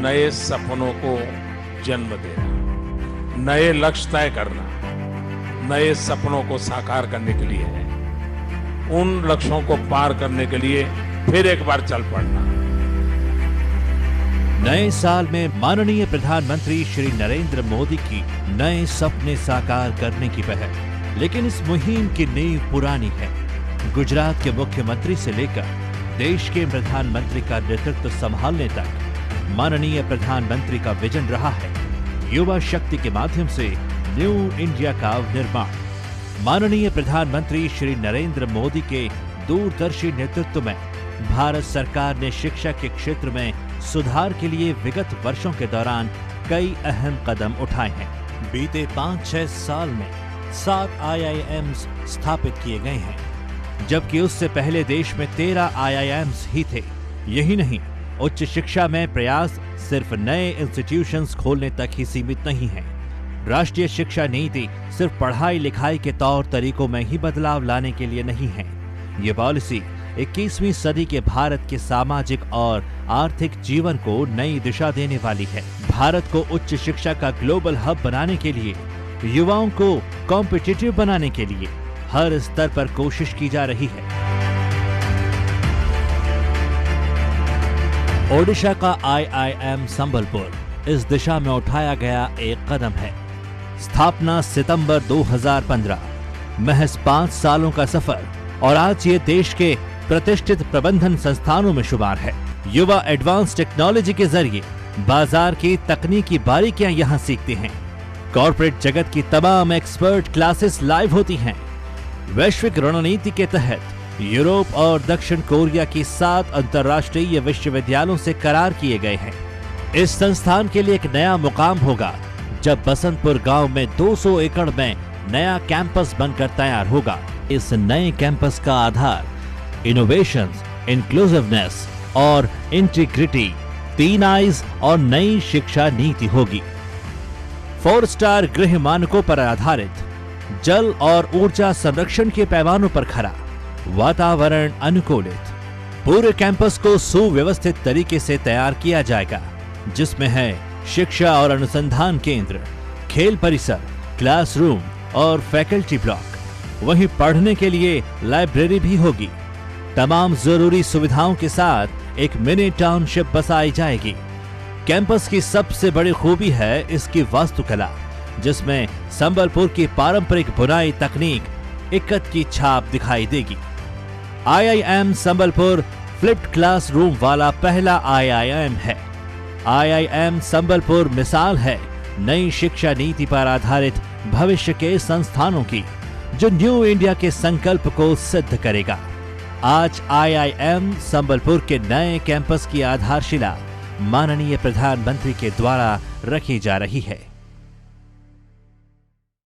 नए सपनों को जन्म देना, नए लक्ष्य तय करना, नए सपनों को साकार करने के लिए है। उन लक्ष्यों को पार करने के लिए फिर एक बार चल पड़ना। नए साल में माननीय प्रधानमंत्री श्री नरेंद्र मोदी की नए सपने साकार करने की पहल, लेकिन इस मुहिम की नींव पुरानी है। गुजरात के मुख्यमंत्री से लेकर देश के प्रधानमंत्री का नेतृत्व संभालने तक माननीय प्रधानमंत्री का विजन रहा है युवा शक्ति के माध्यम से न्यू इंडिया का निर्माण। माननीय प्रधानमंत्री श्री नरेंद्र मोदी के दूरदर्शी नेतृत्व में भारत सरकार ने शिक्षा के क्षेत्र में सुधार के लिए विगत वर्षों के दौरान कई अहम कदम उठाए हैं। बीते 5-6 साल में 7 IIMs स्थापित किए गए हैं, जबकि उससे पहले देश में 13 IIMs ही थे। यही नहीं, उच्च शिक्षा में प्रयास सिर्फ नए इंस्टीट्यूशंस खोलने तक ही सीमित नहीं है। राष्ट्रीय शिक्षा नीति सिर्फ पढ़ाई लिखाई के तौर तरीकों में ही बदलाव लाने के लिए नहीं है। ये पॉलिसी 21वीं सदी के भारत के सामाजिक और आर्थिक जीवन को नई दिशा देने वाली है। भारत को उच्च शिक्षा का ग्लोबल हब बनाने के लिए, युवाओं को कॉम्पिटिटिव बनाने के लिए हर स्तर पर कोशिश की जा रही है। ओडिशा का IIM संबलपुर इस दिशा में उठाया गया एक कदम है। स्थापना सितंबर 2015, महज 5 सालों का सफर और आज ये देश के प्रतिष्ठित प्रबंधन संस्थानों में शुमार है। युवा एडवांस टेक्नोलॉजी के जरिए बाजार की तकनीकी बारीकियां यहां सीखते हैं। कॉर्पोरेट जगत की तमाम एक्सपर्ट क्लासेस लाइव होती हैं। वैश्विक रणनीति के तहत यूरोप और दक्षिण कोरिया की 7 अंतर्राष्ट्रीय विश्वविद्यालयों से करार किए गए हैं। इस संस्थान के लिए एक नया मुकाम होगा जब बसंतपुर गांव में 200 एकड़ में नया कैंपस बनकर तैयार होगा। इस नए कैंपस का आधार इनोवेशंस, इंक्लूसिवनेस और इंटीग्रिटी, 3 आईज और नई शिक्षा नीति होगी। 4 स्टार गृह मानकों पर आधारित, जल और ऊर्जा संरक्षण के पैमानों पर खरा, वातावरण अनुकूलित पूरे कैंपस को सुव्यवस्थित तरीके से तैयार किया जाएगा, जिसमें है शिक्षा और अनुसंधान केंद्र, खेल परिसर, क्लासरूम और फैकल्टी ब्लॉक। वहीं पढ़ने के लिए लाइब्रेरी भी होगी। तमाम जरूरी सुविधाओं के साथ एक मिनी टाउनशिप बसाई जाएगी। कैंपस की सबसे बड़ी खूबी है इसकी वास्तुकला, जिसमें संबलपुर की पारंपरिक बुनाई तकनीक इक्कत की छाप दिखाई देगी। IIM संबलपुर फ्लिप्ड क्लासरूम वाला पहला IIM है। IIM संबलपुर मिसाल है नई शिक्षा नीति पर आधारित भविष्य के संस्थानों की, जो न्यू इंडिया के संकल्प को सिद्ध करेगा। आज IIM संबलपुर के नए कैंपस की आधारशिला माननीय प्रधानमंत्री के द्वारा रखी जा रही है।